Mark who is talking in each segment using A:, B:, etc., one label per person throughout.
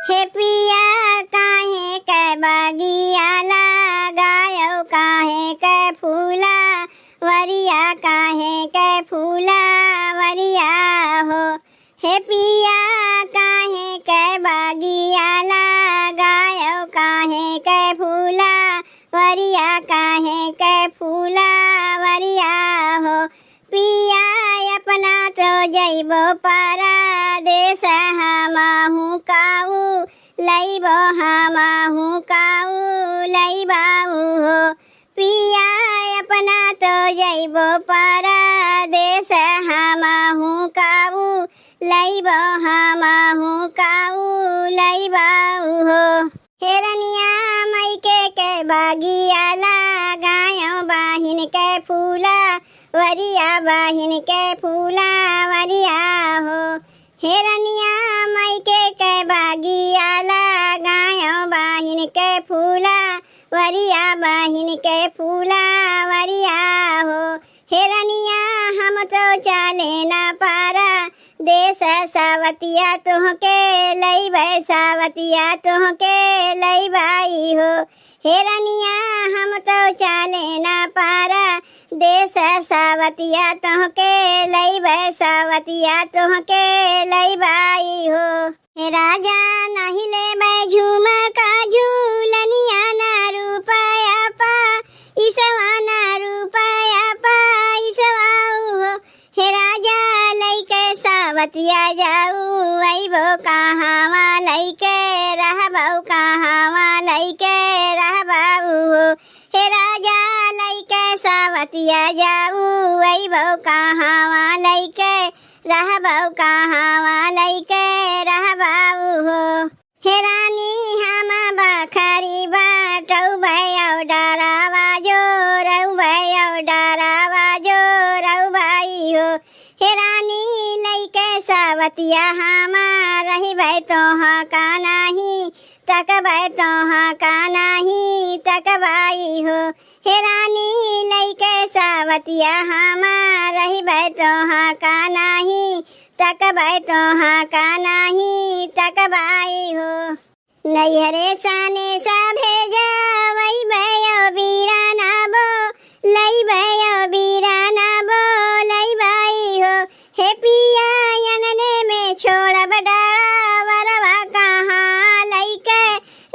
A: हे पिया काहे कै बगिया लगायो काहे कै फूला वरिया काहे कै फूला वरिया हो। हे पिया काहे कै बगिया लगायो काहे कै फूला वरिया काहे कै फूला वरिया हो। पिया अपना तो जइबो परदेस हमहु काऊ लइबो हमहु काऊ लइबाऊ हो। पिया अपना तो जइबो परदेस हमहु काऊ लइबो हमहु काऊ लइबाऊ हो। हेरनिया मायके के बगिया लगायो बाहिन के फूला वरिया बाहिन के फूला वरिया हो। हेरनिया मायके के बगिया लगायो बाहिन के फूला वरिया बाहिन के फूला वरिया हो। हेरनिया हम तो चले न पारा देश सावतिया तुहके लइबै सावतिया तुहके लइबाई हो। हेरनिया हम तो चले न पारा देश सावतिया तुहके लइबै सावतिया तुहके लइबाई हो। हे राजा नहीं लेबै झुमका झूलनिया ना रुपया पा इसवा ना रुपया पा इसवाऊ हो। हे राजा लइके सावतिया जाऊ अइबो कहाँवा लइके रहबौ कहाँवा लइके रहबाऊ हो। हे राजा लइके सावतिया जाऊ अइबौ कहाँवा लइके रहबौ कहाँवा लइके रहबाऊ हो। हे रानी हम बखरी बाटौ भयो डरावा जो रौ भयो डरावा जो रौ भाई हो। हे रानी लइके सावतिया हम रहिबै तोहा का नाही तकबै तोहा का नाही तकबाई हो। हे रानी लइके सावतिया हम रहिबै तोहा का नाही तकबै तोहा का नाही तकबाई हो। नैहरे साने सा भेजबै भयो बीराना बो लइबै बीराना बो लइबाई हो। हे पिया अंगने में छोड़ब डरावरवा कहाँ लइके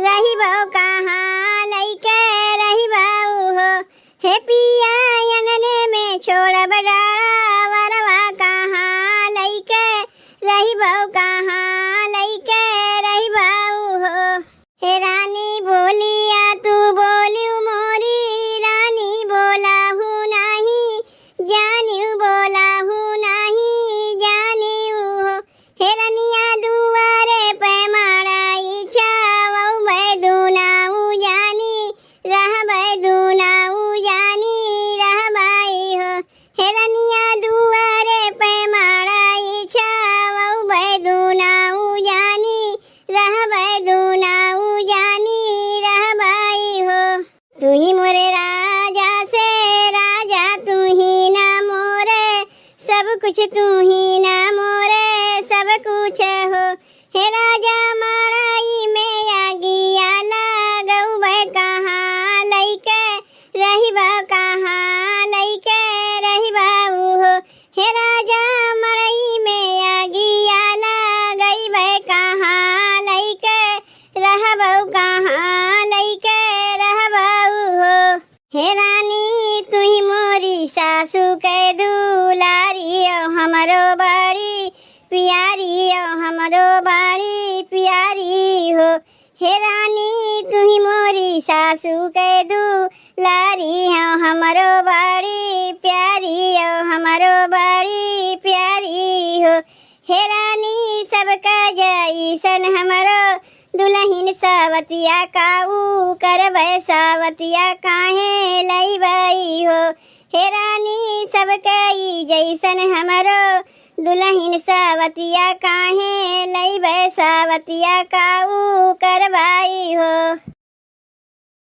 A: रहिबौ कहाँ लइके रहिबाऊ हो। हे पिया अंगने में छोड़ब डरावरवा कहाँ लइके रहिबौ कहाँ लइके रहिबाऊ हो। हे रानी बोलिया तू बोलियो मोरी रानी बोलाहू नाही जानियो बोलाहू नाही जानियो हो। हे रनिया दुआरे पे माराई छावौ बै दुनाऊ जानी रहबै दुनाऊ जानी रहबाई हो। हे रनिया दुआरे पे माराई छावौ बै दुनाऊ जानी रहबै दुनाऊ जानी रहबाई हो। तू ही मोरे राजा से राजा तू ही ना मोरे सब कुछ तू ही ना मोरे सब कुछ हो। हे राजा माराई में आगिया लगौ बै कहाँ लइके रहिबा कहाँ लइके रहिबाऊ हो। हे राजा मरई में आगिया लगैबै कहाँ लइके रहबौ कहाँ लइके रहबाऊ हो। हे रानी तुही मोरी सासू के दुलारी हमरो बड़ी प्यारी हमरो बड़ी प्यारी हो। हे रानी तुही मोरी सासू के दुलारी हमरो बड़ी प्यारी हमरो बड़ी प्यारी हो। हे रानी सबका जैसन हमरो दुल्हन सावतिया काऊ करबै सावतिया काहे लइबाई हो। हे रानी सबका जैसन हमरो दुल्हन सावतिया काहे लइबै सावतिया काऊ करबाई हो।